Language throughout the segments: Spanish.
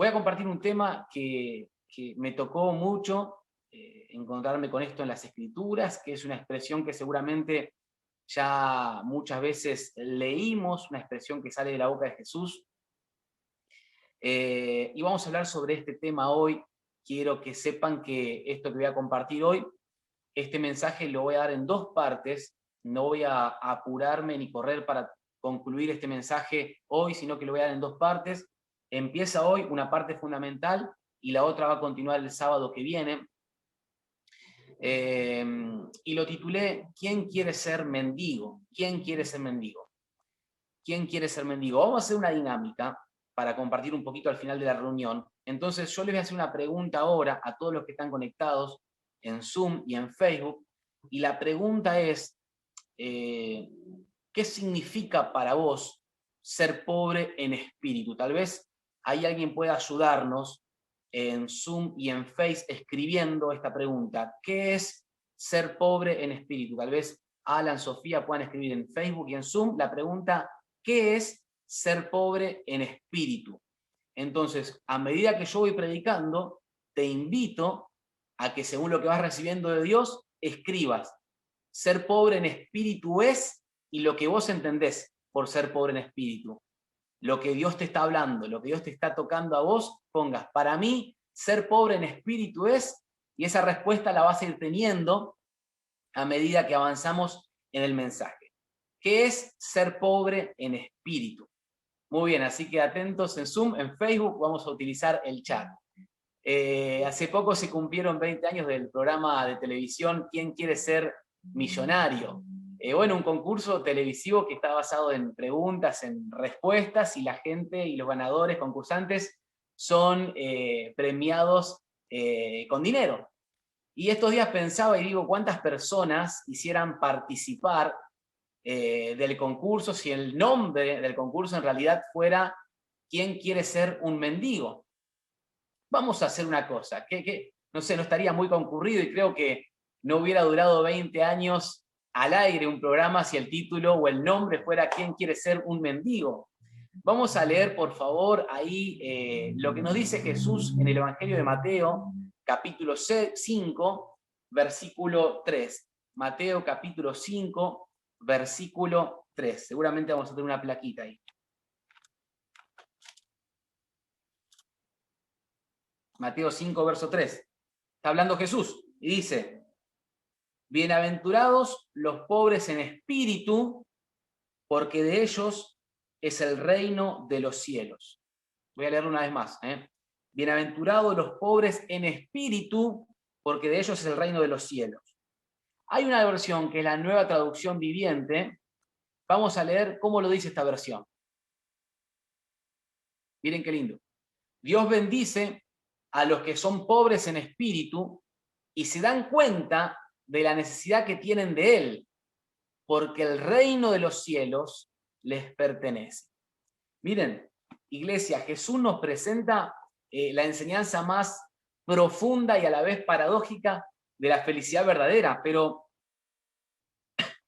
Voy a compartir un tema que me tocó mucho encontrarme con esto en las Escrituras, que es una expresión que seguramente ya muchas veces leímos, una expresión que sale de la boca de Jesús. Y vamos a hablar sobre este tema hoy. Quiero que sepan que esto que voy a compartir hoy, este mensaje lo voy a dar en dos partes. No voy a apurarme ni correr para concluir este mensaje hoy, sino que lo voy a dar en dos partes. Empieza hoy una parte fundamental y la otra va a continuar el sábado que viene. Y lo titulé ¿Quién quiere ser mendigo? ¿Quién quiere ser mendigo? ¿Quién quiere ser mendigo? Vamos a hacer una dinámica para compartir un poquito al final de la reunión. Entonces yo les voy a hacer una pregunta ahora a todos los que están conectados en Zoom y en Facebook. Y la pregunta es, ¿qué significa para vos ser pobre en espíritu? Tal vez ahí alguien pueda ayudarnos en Zoom y en Face escribiendo esta pregunta. ¿Qué es ser pobre en espíritu? Tal vez Alan, Sofía puedan escribir en Facebook y en Zoom la pregunta, ¿qué es ser pobre en espíritu? Entonces, a medida que yo voy predicando, te invito a que según lo que vas recibiendo de Dios, escribas. Ser pobre en espíritu es, y lo que vos entendés por ser pobre en espíritu. Lo que Dios te está hablando, lo que Dios te está tocando a vos, pongas. Para mí, ser pobre en espíritu es, y esa respuesta la vas a ir teniendo a medida que avanzamos en el mensaje. ¿Qué es ser pobre en espíritu? Muy bien, así que atentos en Zoom, en Facebook, vamos a utilizar el chat. Hace poco se cumplieron 20 años del programa de televisión ¿Quién quiere ser millonario? Bueno, un concurso televisivo que está basado en preguntas, en respuestas, y la gente y los ganadores, concursantes, son premiados con dinero. Y estos días pensaba y digo, ¿cuántas personas quisieran participar del concurso si el nombre del concurso en realidad fuera ¿Quién quiere ser un mendigo? Vamos a hacer una cosa, que no sé, no estaría muy concurrido y creo que no hubiera durado 20 años al aire un programa si el título o el nombre fuera ¿Quién quiere ser un mendigo? Vamos a leer, por favor, ahí lo que nos dice Jesús en el Evangelio de Mateo, capítulo 5, versículo 3. Mateo, capítulo 5, versículo 3. Seguramente vamos a tener una plaquita ahí. Mateo 5, verso 3. Está hablando Jesús y dice, bienaventurados los pobres en espíritu, porque de ellos es el reino de los cielos. Voy a leerlo una vez más. Bienaventurados los pobres en espíritu, porque de ellos es el reino de los cielos. Hay una versión que es la Nueva Traducción Viviente. Vamos a leer cómo lo dice esta versión. Miren qué lindo. Dios bendice a los que son pobres en espíritu y se dan cuenta de la necesidad que tienen de Él, porque el reino de los cielos les pertenece. Miren, iglesia, Jesús nos presenta la enseñanza más profunda y a la vez paradójica de la felicidad verdadera, pero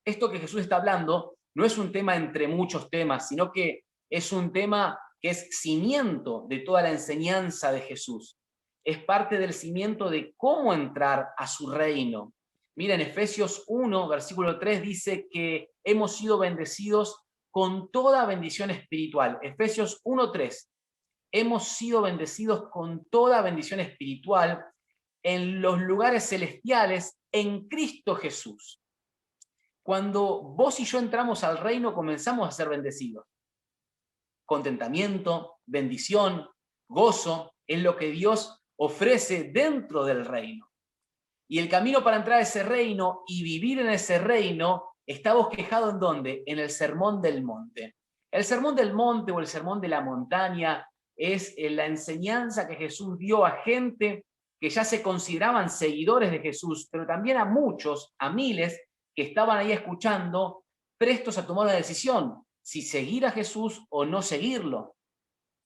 esto que Jesús está hablando no es un tema entre muchos temas, sino que es un tema que es cimiento de toda la enseñanza de Jesús. Es parte del cimiento de cómo entrar a su reino. Miren, Efesios 1, versículo 3 dice que hemos sido bendecidos con toda bendición espiritual. Efesios 1, 3. Hemos sido bendecidos con toda bendición espiritual en los lugares celestiales en Cristo Jesús. Cuando vos y yo entramos al reino, comenzamos a ser bendecidos. Contentamiento, bendición, gozo, es lo que Dios ofrece dentro del reino. Y el camino para entrar a ese reino y vivir en ese reino está bosquejado ¿en dónde? En el Sermón del Monte. El Sermón del Monte o el Sermón de la Montaña es la enseñanza que Jesús dio a gente que ya se consideraban seguidores de Jesús, pero también a muchos, a miles, que estaban ahí escuchando, prestos a tomar una decisión, si seguir a Jesús o no seguirlo.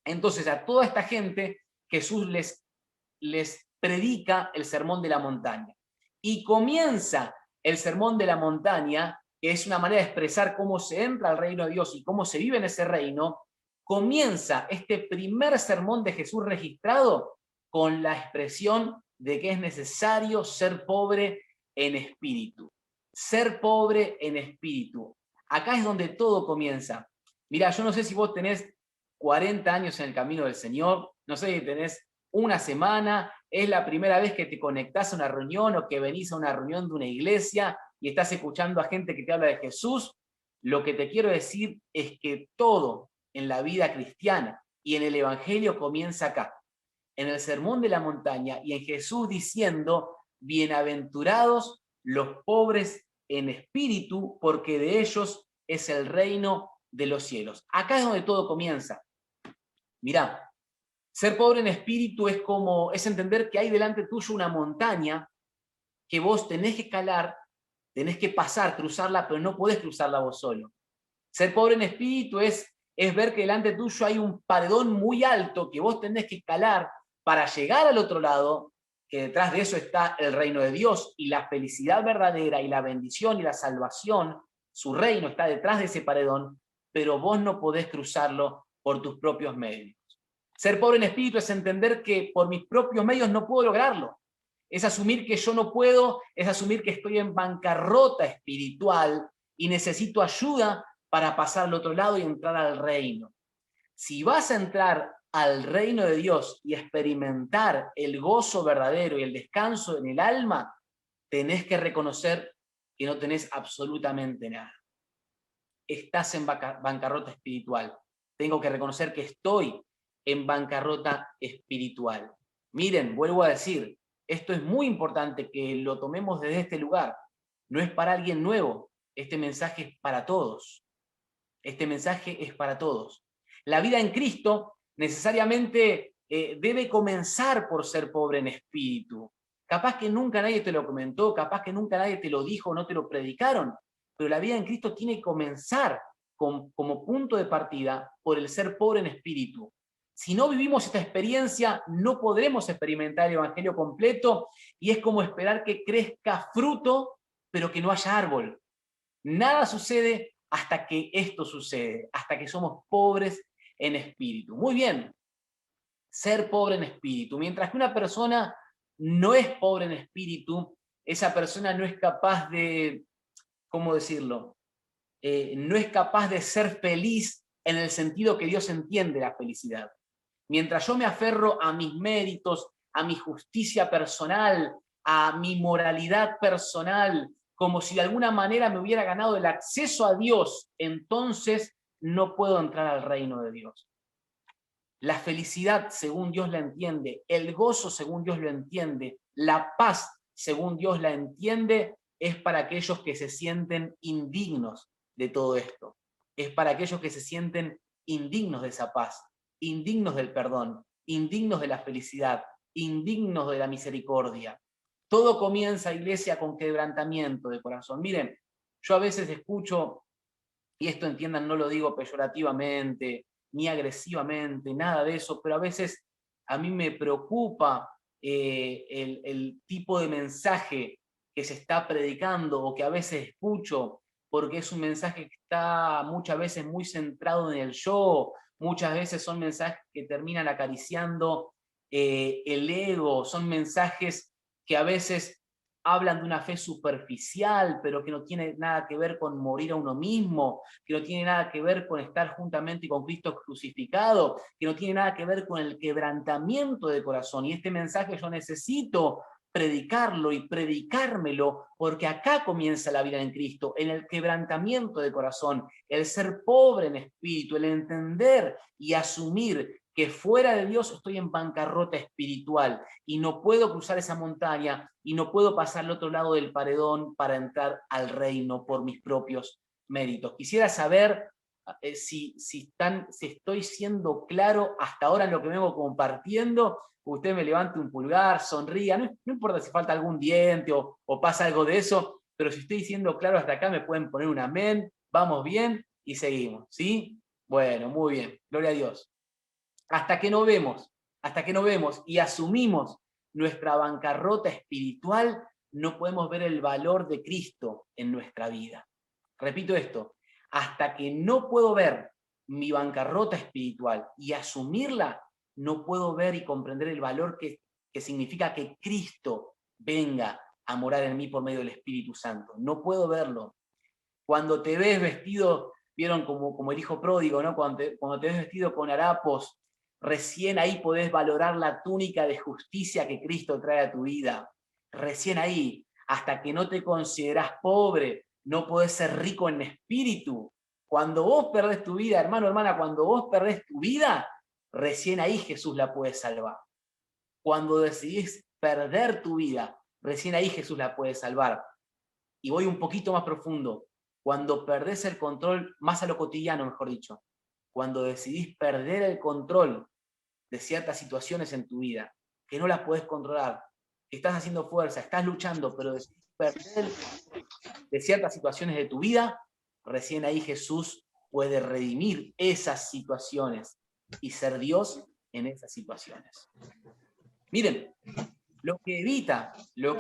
Entonces a toda esta gente Jesús les predica el Sermón de la Montaña. Y comienza el Sermón de la Montaña, que es una manera de expresar cómo se entra al reino de Dios y cómo se vive en ese reino, comienza este primer sermón de Jesús registrado con la expresión de que es necesario ser pobre en espíritu. Ser pobre en espíritu. Acá es donde todo comienza. Mirá, yo no sé si vos tenés 40 años en el camino del Señor, no sé si tenés una semana, es la primera vez que te conectás a una reunión o que venís a una reunión de una iglesia y estás escuchando a gente que te habla de Jesús. Lo que te quiero decir es que todo en la vida cristiana y en el Evangelio comienza acá, en el Sermón de la Montaña y en Jesús diciendo, bienaventurados los pobres en espíritu, porque de ellos es el reino de los cielos. Acá es donde todo comienza. Mirá, ser pobre en espíritu es entender que hay delante tuyo una montaña que vos tenés que escalar, tenés que pasar, cruzarla, pero no podés cruzarla vos solo. Ser pobre en espíritu es ver que delante tuyo hay un paredón muy alto que vos tenés que escalar para llegar al otro lado, que detrás de eso está el reino de Dios y la felicidad verdadera y la bendición y la salvación, su reino está detrás de ese paredón, pero vos no podés cruzarlo por tus propios medios. Ser pobre en espíritu es entender que por mis propios medios no puedo lograrlo. Es asumir que yo no puedo, es asumir que estoy en bancarrota espiritual y necesito ayuda para pasar al otro lado y entrar al reino. Si vas a entrar al reino de Dios y experimentar el gozo verdadero y el descanso en el alma, tenés que reconocer que no tenés absolutamente nada. Estás en bancarrota espiritual. Tengo que reconocer que estoy en bancarrota espiritual. Miren, vuelvo a decir, esto es muy importante que lo tomemos desde este lugar. No es para alguien nuevo, este mensaje es para todos. Este mensaje es para todos. La vida en Cristo necesariamente debe comenzar por ser pobre en espíritu. Capaz que nunca nadie te lo comentó, capaz que nunca nadie te lo dijo, no te lo predicaron, pero la vida en Cristo tiene que comenzar como punto de partida por el ser pobre en espíritu. Si no vivimos esta experiencia, no podremos experimentar el Evangelio completo y es como esperar que crezca fruto, pero que no haya árbol. Nada sucede hasta que esto sucede, hasta que somos pobres en espíritu. Muy bien, ser pobre en espíritu. Mientras que una persona no es pobre en espíritu, esa persona no es capaz de, ¿cómo decirlo? No es capaz de ser feliz en el sentido que Dios entiende la felicidad. Mientras yo me aferro a mis méritos, a mi justicia personal, a mi moralidad personal, como si de alguna manera me hubiera ganado el acceso a Dios, entonces no puedo entrar al reino de Dios. La felicidad, según Dios la entiende, el gozo, según Dios lo entiende, la paz, según Dios la entiende, es para aquellos que se sienten indignos de todo esto. Es para aquellos que se sienten indignos de esa paz, indignos del perdón, indignos de la felicidad, indignos de la misericordia. Todo comienza, iglesia, con quebrantamiento de corazón. Miren, yo a veces escucho, y esto entiendan, no lo digo peyorativamente, ni agresivamente, nada de eso, pero a veces a mí me preocupa el tipo de mensaje que se está predicando o que a veces escucho, porque es un mensaje que está muchas veces muy centrado en el yo, muchas veces son mensajes que terminan acariciando el ego, son mensajes que a veces hablan de una fe superficial, pero que no tiene nada que ver con morir a uno mismo, que no tiene nada que ver con estar juntamente con Cristo crucificado, que no tiene nada que ver con el quebrantamiento de corazón. Y este mensaje yo necesito predicarlo y predicármelo, porque acá comienza la vida en Cristo, en el quebrantamiento de corazón, el ser pobre en espíritu, el entender y asumir que fuera de Dios estoy en bancarrota espiritual y no puedo cruzar esa montaña y no puedo pasar al otro lado del paredón para entrar al reino por mis propios méritos. Quisiera saber si estoy siendo claro hasta ahora en lo que vengo compartiendo. Usted me levante un pulgar, sonría, no importa si falta algún diente o pasa algo de eso, pero si estoy siendo claro hasta acá me pueden poner un amén, vamos bien y seguimos, ¿sí? Bueno, muy bien, gloria a Dios. Hasta que no vemos y asumimos nuestra bancarrota espiritual, no podemos ver el valor de Cristo en nuestra vida. Repito esto, hasta que no puedo ver mi bancarrota espiritual y asumirla, no puedo ver y comprender el valor que significa que Cristo venga a morar en mí por medio del Espíritu Santo. No puedo verlo. Cuando te ves vestido, vieron como el hijo pródigo, ¿no? Cuando te ves vestido con harapos, recién ahí podés valorar la túnica de justicia que Cristo trae a tu vida. Recién ahí, hasta que no te considerás pobre, no podés ser rico en espíritu. Cuando vos perdés tu vida, hermano, hermana, cuando vos perdés tu vida, recién ahí Jesús la puede salvar. Cuando decidís perder tu vida, recién ahí Jesús la puede salvar. Y voy un poquito más profundo. Cuando perdés el control, más a lo cotidiano, mejor dicho, cuando decidís perder el control de ciertas situaciones en tu vida, que no las podés controlar, que estás haciendo fuerza, estás luchando, pero decidís perder de ciertas situaciones de tu vida, recién ahí Jesús puede redimir esas situaciones y ser Dios en esas situaciones. Miren, lo que evita que la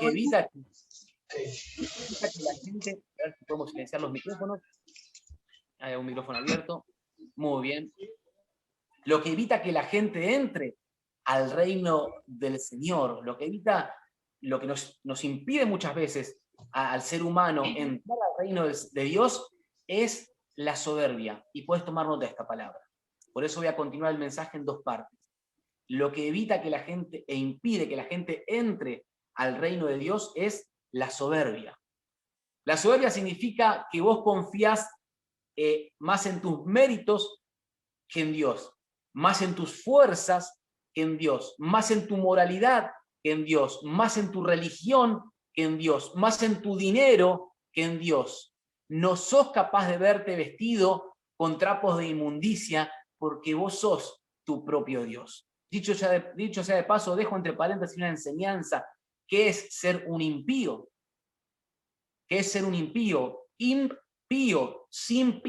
gente, a ver si podemos silenciar los micrófonos, hay un micrófono abierto, muy bien, lo que evita que la gente entre al reino del Señor, lo que nos impide muchas veces al ser humano entrar al reino de Dios es la soberbia, y puedes tomar nota de esta palabra. Por eso voy a continuar el mensaje en dos partes. Lo que evita que la gente e impide que la gente entre al reino de Dios es la soberbia. La soberbia significa que vos confías más en tus méritos que en Dios, más en tus fuerzas que en Dios, más en tu moralidad que en Dios, más en tu religión que en Dios, más en tu dinero que en Dios. No sos capaz de verte vestido con trapos de inmundicia porque vos sos tu propio Dios. Dicho sea de paso, dejo entre paréntesis una enseñanza. ¿Qué es ser un impío? ¿Qué es ser un impío? Impío, sin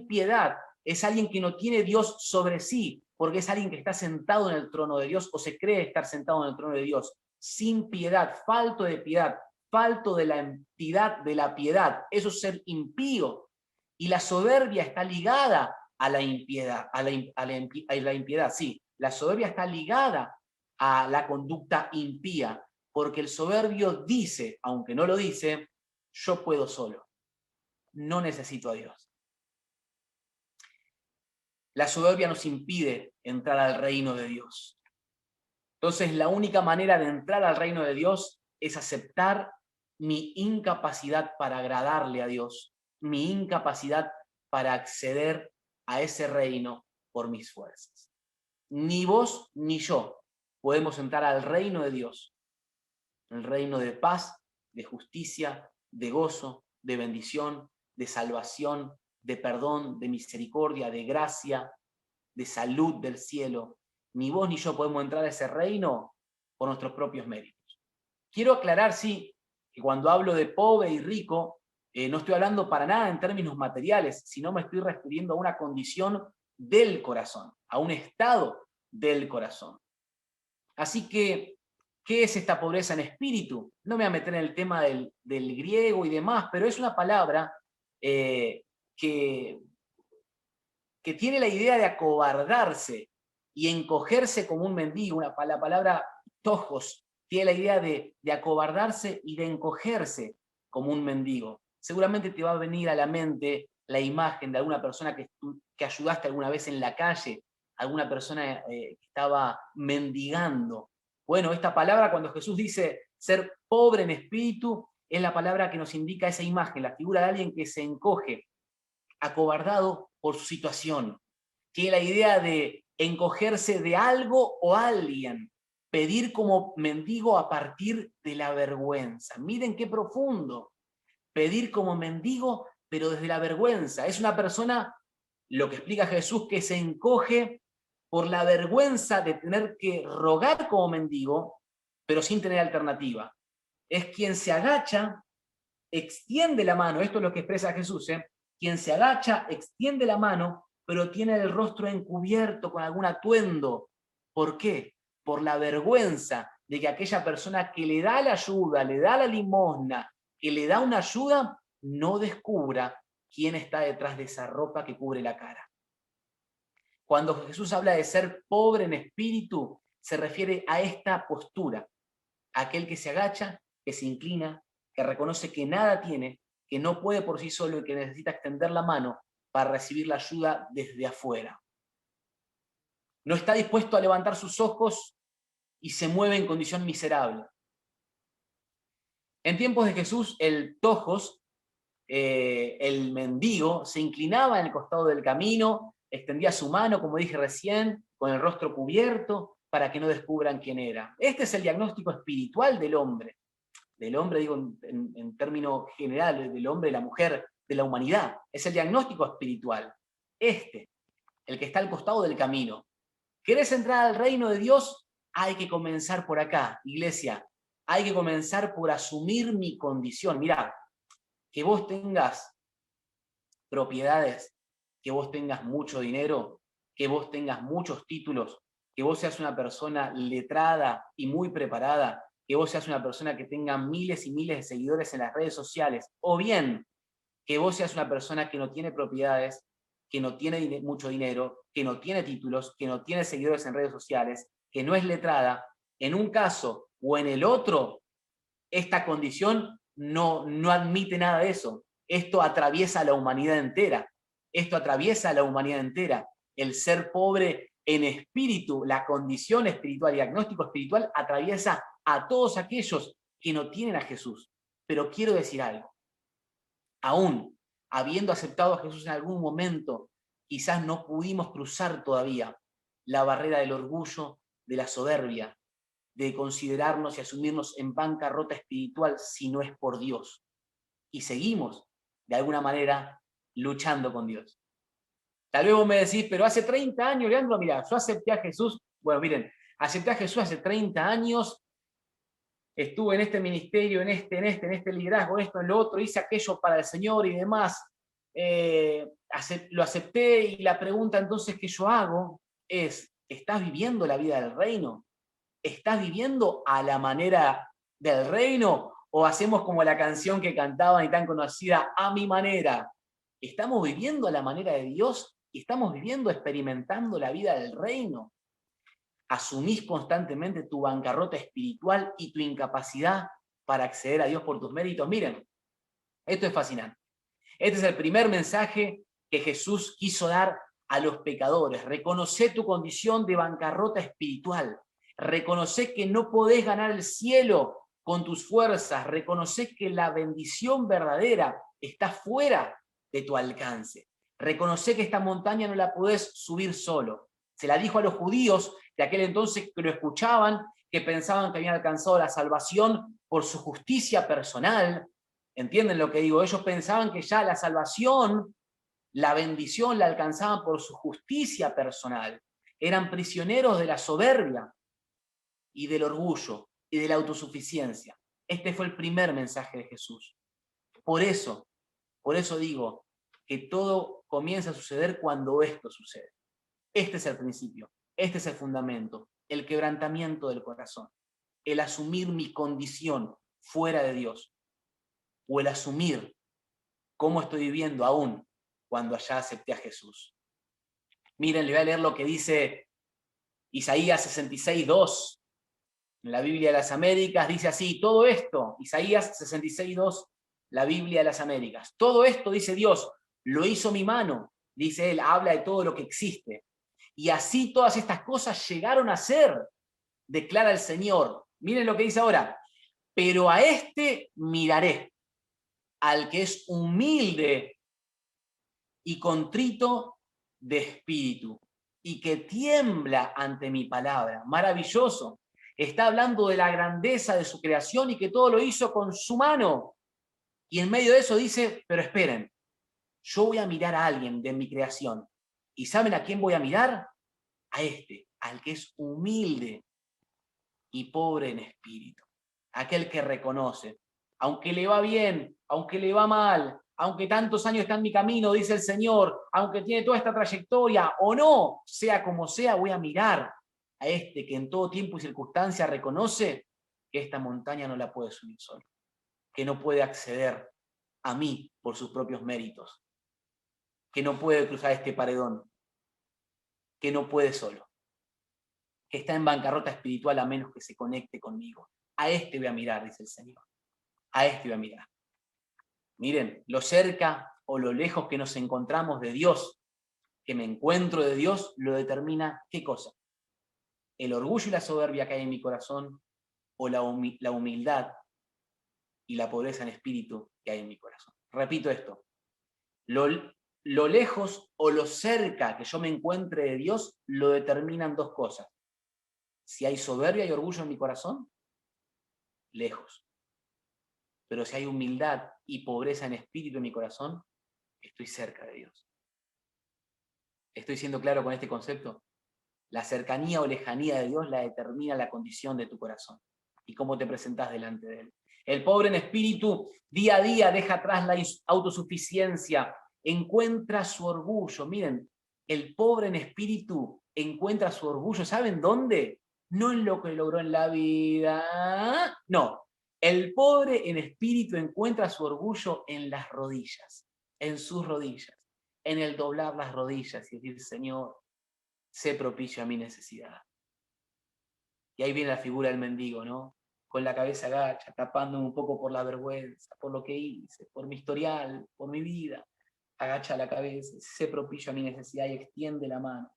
piedad. Es alguien que no tiene Dios sobre sí, porque es alguien que está sentado en el trono de Dios o se cree estar sentado en el trono de Dios. Sin piedad, falto de piedad, falto de la entidad de la piedad. Eso es ser impío. Y la soberbia está ligada a la impiedad, a la impiedad, sí. La soberbia está ligada a la conducta impía, porque el soberbio dice, aunque no lo dice, yo puedo solo, no necesito a Dios. La soberbia nos impide entrar al reino de Dios. Entonces, la única manera de entrar al reino de Dios es aceptar mi incapacidad para agradarle a Dios, mi incapacidad para acceder a ese reino por mis fuerzas. Ni vos ni yo podemos entrar al reino de Dios, el reino de paz, de justicia, de gozo, de bendición, de salvación, de perdón, de misericordia, de gracia, de salud del cielo. Ni vos ni yo podemos entrar a ese reino por nuestros propios méritos. Quiero aclarar, sí, que cuando hablo de pobre y rico, no estoy hablando para nada en términos materiales, sino me estoy refiriendo a una condición del corazón, a un estado del corazón. Así que, ¿qué es esta pobreza en espíritu? No me voy a meter en el tema del griego y demás, pero es una palabra que tiene la idea de acobardarse y encogerse como un mendigo. La palabra tojos tiene la idea de acobardarse y de encogerse como un mendigo. Seguramente te va a venir a la mente la imagen de alguna persona que ayudaste alguna vez en la calle, alguna persona que estaba mendigando. Bueno, esta palabra, cuando Jesús dice ser pobre en espíritu, es la palabra que nos indica esa imagen, la figura de alguien que se encoge, acobardado por su situación. Tiene la idea de encogerse de algo o alguien, pedir como mendigo a partir de la vergüenza. Miren qué profundo. Pedir como mendigo, pero desde la vergüenza. Es una persona, lo que explica Jesús, que se encoge por la vergüenza de tener que rogar como mendigo, pero sin tener alternativa. Es quien se agacha, extiende la mano, esto es lo que expresa Jesús, quien se agacha, extiende la mano, pero tiene el rostro encubierto con algún atuendo. ¿Por qué? Por la vergüenza de que aquella persona que le da la ayuda, le da la limosna, que le da una ayuda, no descubra quién está detrás de esa ropa que cubre la cara. Cuando Jesús habla de ser pobre en espíritu, se refiere a esta postura. Aquel que se agacha, que se inclina, que reconoce que nada tiene, que no puede por sí solo y que necesita extender la mano para recibir la ayuda desde afuera. No está dispuesto a levantar sus ojos y se mueve en condición miserable. En tiempos de Jesús, el tojos, el mendigo, se inclinaba en el costado del camino, extendía su mano, como dije recién, con el rostro cubierto, para que no descubran quién era. Este es el diagnóstico espiritual del hombre digo en términos generales, del hombre, de la mujer, de la humanidad. Es el diagnóstico espiritual. El que está al costado del camino. ¿Querés entrar al reino de Dios? Hay que comenzar por acá, iglesia. Hay que comenzar por asumir mi condición. Mirá, que vos tengas propiedades, que vos tengas mucho dinero, que vos tengas muchos títulos, que vos seas una persona letrada y muy preparada, que vos seas una persona que tenga miles y miles de seguidores en las redes sociales, o bien que vos seas una persona que no tiene propiedades, que no tiene mucho dinero, que no tiene títulos, que no tiene seguidores en redes sociales, que no es letrada, en un caso o en el otro, esta condición no admite nada de eso. Esto atraviesa a la humanidad entera. Esto atraviesa a la humanidad entera. El ser pobre en espíritu, la condición espiritual, el diagnóstico espiritual, atraviesa a todos aquellos que no tienen a Jesús. Pero quiero decir algo. Aún habiendo aceptado a Jesús en algún momento, quizás no pudimos cruzar todavía la barrera del orgullo, de la soberbia, de considerarnos y asumirnos en bancarrota espiritual si no es por Dios. Y seguimos, de alguna manera, luchando con Dios. Tal vez vos me decís, pero hace 30 años, Leandro, mira, yo acepté a Jesús. Bueno, miren, acepté a Jesús hace 30 años, estuve en este ministerio, en este liderazgo, esto, en lo otro, hice aquello para el Señor y demás. Lo acepté y la pregunta entonces que yo hago es, ¿estás viviendo la vida del reino? ¿Estás viviendo a la manera del reino? ¿O hacemos como la canción que cantaban y tan conocida, a mi manera? ¿Estamos viviendo a la manera de Dios? ¿Estamos viviendo, experimentando la vida del reino? ¿Asumís constantemente tu bancarrota espiritual y tu incapacidad para acceder a Dios por tus méritos? Miren, esto es fascinante. Este es el primer mensaje que Jesús quiso dar a los pecadores. Reconoce tu condición de bancarrota espiritual. Reconoce que no podés ganar el cielo con tus fuerzas. Reconoce que la bendición verdadera está fuera de tu alcance. Reconoce que esta montaña no la podés subir solo. Se la dijo a los judíos de aquel entonces que lo escuchaban, que pensaban que habían alcanzado la salvación por su justicia personal. ¿Entienden lo que digo? Ellos pensaban que ya la salvación, la bendición la alcanzaban por su justicia personal. Eran prisioneros de la soberbia y del orgullo y de la autosuficiencia. Este fue el primer mensaje de Jesús. Por eso digo que todo comienza a suceder cuando esto sucede. Este es el principio, este es el fundamento, el quebrantamiento del corazón, el asumir mi condición fuera de Dios, o el asumir cómo estoy viviendo aún cuando allá acepté a Jesús. Miren, le voy a leer lo que dice Isaías 66:2. En la Biblia de las Américas dice así, todo esto, Isaías 66:2, la Biblia de las Américas. Todo esto, dice Dios, lo hizo mi mano, dice él, habla de todo lo que existe. Y así todas estas cosas llegaron a ser, declara el Señor. Miren lo que dice ahora, pero a este miraré, al que es humilde y contrito de espíritu, y que tiembla ante mi palabra. Maravilloso. Está hablando de la grandeza de su creación y que todo lo hizo con su mano. Y en medio de eso dice, pero esperen, yo voy a mirar a alguien de mi creación. ¿Y saben a quién voy a mirar? A este, al que es humilde y pobre en espíritu. Aquel que reconoce, aunque le va bien, aunque le va mal, aunque tantos años está en mi camino, dice el Señor, aunque tiene toda esta trayectoria o no, sea como sea, voy a mirar a este que en todo tiempo y circunstancia reconoce que esta montaña no la puede subir solo, que no puede acceder a mí por sus propios méritos, que no puede cruzar este paredón. que no puede solo, que está en bancarrota espiritual a menos que se conecte conmigo. A este voy a mirar, dice el Señor. A este voy a mirar. Miren, lo cerca o lo lejos que nos encontramos de Dios, que me encuentro de Dios, lo determina ¿qué cosa? El orgullo y la soberbia que hay en mi corazón o la humildad y la pobreza en espíritu que hay en mi corazón. Repito esto. Lo lejos o lo cerca que yo me encuentre de Dios lo determinan dos cosas. Si hay soberbia y orgullo en mi corazón, lejos. Pero si hay humildad y pobreza en espíritu en mi corazón, estoy cerca de Dios. ¿Estoy siendo claro con este concepto? La cercanía o lejanía de Dios la determina la condición de tu corazón y cómo te presentás delante de Él. El pobre en espíritu día a día deja atrás la autosuficiencia, encuentra su orgullo. Miren, el pobre en espíritu encuentra su orgullo. ¿Saben dónde? No en lo que logró en la vida. No. El pobre en espíritu encuentra su orgullo en las rodillas, en sus rodillas, en el doblar las rodillas y decir, Señor, sé propicio a mi necesidad. Y ahí viene la figura del mendigo, ¿no? Con la cabeza agacha, tapándome un poco por la vergüenza, por lo que hice, por mi historial, por mi vida. Agacha la cabeza, sé propicio a mi necesidad y extiende la mano,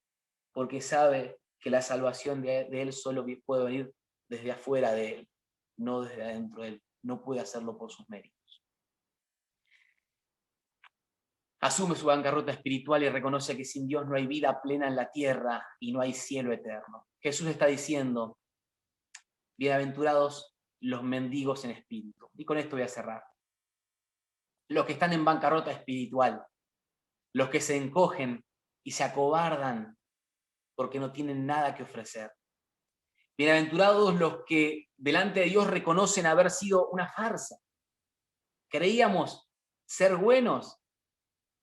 porque sabe que la salvación de él solo puede venir desde afuera de él, no desde adentro de él. No puede hacerlo por sus méritos. Asume su bancarrota espiritual y reconoce que sin Dios no hay vida plena en la tierra y no hay cielo eterno. Jesús está diciendo, bienaventurados los mendigos en espíritu. Y con esto voy a cerrar. Los que están en bancarrota espiritual, los que se encogen y se acobardan porque no tienen nada que ofrecer. Bienaventurados los que delante de Dios reconocen haber sido una farsa. Creíamos ser buenos,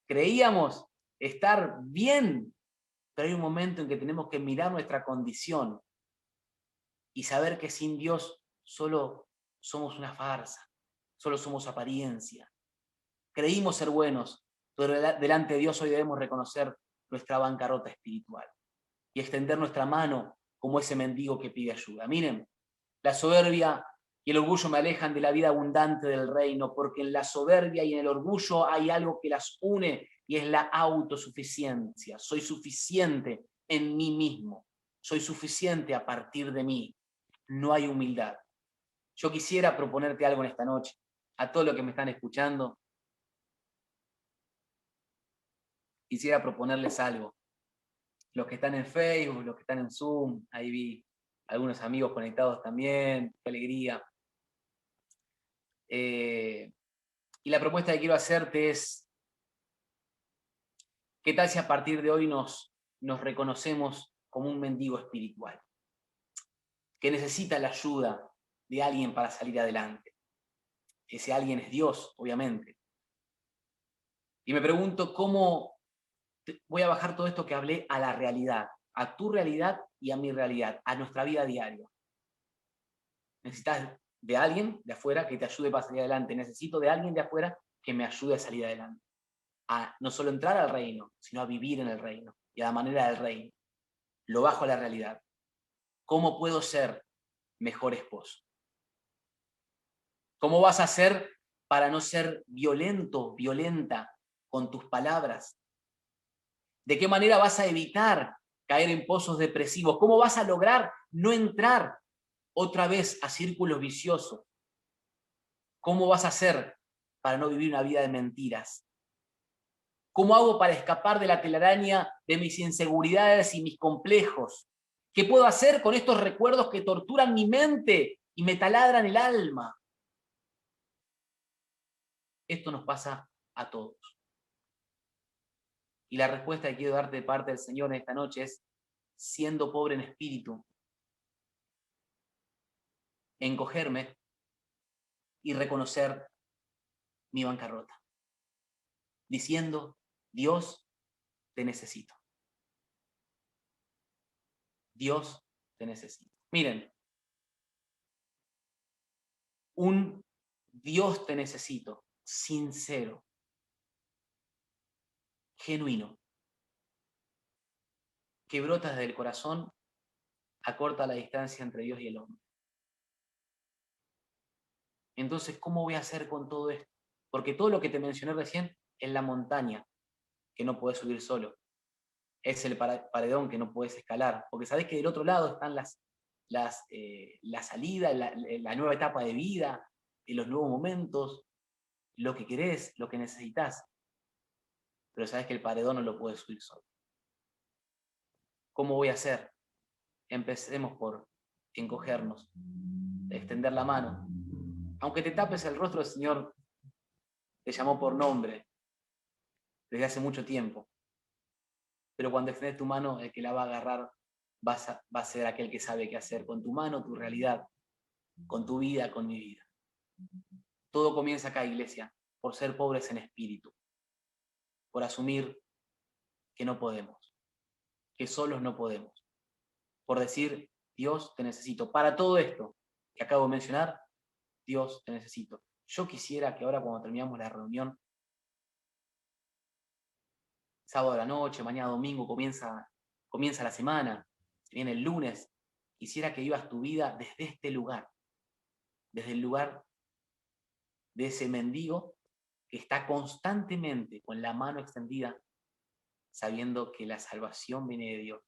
creíamos estar bien, pero hay un momento en que tenemos que mirar nuestra condición y saber que sin Dios solo somos una farsa, solo somos apariencia. Creímos ser buenos, pero delante de Dios hoy debemos reconocer nuestra bancarrota espiritual y extender nuestra mano como ese mendigo que pide ayuda. Miren, la soberbia y el orgullo me alejan de la vida abundante del reino, porque en la soberbia y en el orgullo hay algo que las une y es la autosuficiencia. Soy suficiente en mí mismo, soy suficiente a partir de mí. No hay humildad. Yo quisiera proponerte algo en esta noche, a todos los que me están escuchando. Quisiera proponerles algo. Los que están en Facebook, los que están en Zoom, ahí vi algunos amigos conectados también, qué alegría. Y la propuesta que quiero hacerte es, ¿qué tal si a partir de hoy nos reconocemos como un mendigo espiritual? Que necesita la ayuda de alguien para salir adelante. Ese alguien es Dios, obviamente. Y me pregunto cómo voy a bajar todo esto que hablé a la realidad, a tu realidad y a mi realidad, a nuestra vida diaria. Necesitas de alguien de afuera que te ayude para salir adelante. Necesito de alguien de afuera que me ayude a salir adelante. A no solo entrar al reino, sino a vivir en el reino y a la manera del reino. Lo bajo a la realidad. ¿Cómo puedo ser mejor esposo? ¿Cómo vas a hacer para no ser violento, violenta con tus palabras? ¿De qué manera vas a evitar caer en pozos depresivos? ¿Cómo vas a lograr no entrar otra vez a círculos viciosos? ¿Cómo vas a hacer para no vivir una vida de mentiras? ¿Cómo hago para escapar de la telaraña de mis inseguridades y mis complejos? ¿Qué puedo hacer con estos recuerdos que torturan mi mente y me taladran el alma? Esto nos pasa a todos. Y la respuesta que quiero darte de parte del Señor en esta noche es, siendo pobre en espíritu, encogerme y reconocer mi bancarrota, diciendo, Dios, te necesito. Dios, te necesito. Miren, un Dios te necesito, sincero, genuino, que brota desde el corazón acorta la distancia entre Dios y el hombre. Entonces, ¿cómo voy a hacer con todo esto? Porque todo lo que te mencioné recién es la montaña que no puedes subir solo. Es el paredón que no puedes escalar. Porque sabés que del otro lado están la salida, la nueva etapa de vida, los nuevos momentos, lo que querés, lo que necesitas. Pero sabés que el paredón no lo puedes subir solo. ¿Cómo voy a hacer? Empecemos por encogernos, extender la mano. Aunque te tapes el rostro, el Señor te llamó por nombre desde hace mucho tiempo. Pero cuando extendes tu mano, el que la va a agarrar va a ser aquel que sabe qué hacer con tu mano, tu realidad, con tu vida, con mi vida. Todo comienza acá, iglesia, por ser pobres en espíritu, por asumir que no podemos, que solos no podemos, por decir, Dios, te necesito. Para todo esto que acabo de mencionar, Dios, te necesito. Yo quisiera que ahora, cuando terminamos la reunión, sábado a la noche, mañana domingo, comienza la semana, se viene el lunes, quisiera que vivas tu vida desde este lugar, desde el lugar de ese mendigo que está constantemente con la mano extendida, sabiendo que la salvación viene de Dios,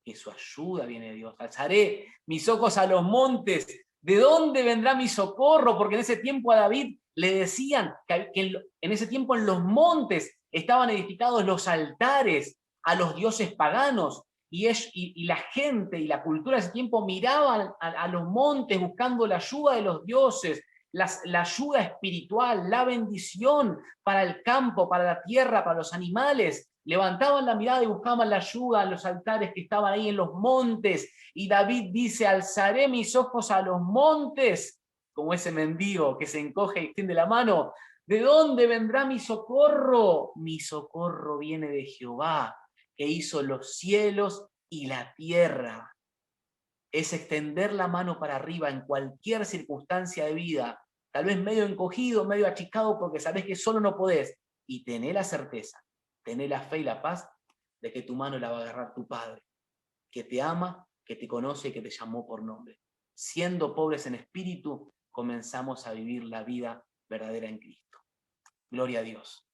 que su ayuda viene de Dios. Alzaré mis ojos a los montes. ¿De dónde vendrá mi socorro? Porque en ese tiempo a David le decían que en ese tiempo en los montes estaban edificados los altares a los dioses paganos. Y la gente y la cultura de ese tiempo miraban a los montes buscando la ayuda de los dioses, la ayuda espiritual, la bendición para el campo, para la tierra, para los animales. Levantaban la mirada y buscaban la ayuda en los altares que estaban ahí en los montes. Y David dice, alzaré mis ojos a los montes, como ese mendigo que se encoge y extiende la mano. ¿De dónde vendrá mi socorro? Mi socorro viene de Jehová, que hizo los cielos y la tierra. Es extender la mano para arriba en cualquier circunstancia de vida, tal vez medio encogido, medio achicado, porque sabés que solo no podés. Y tener la certeza, tener la fe y la paz de que tu mano la va a agarrar tu Padre, que te ama, que te conoce y que te llamó por nombre. Siendo pobres en espíritu, comenzamos a vivir la vida verdadera en Cristo. Gloria a Dios.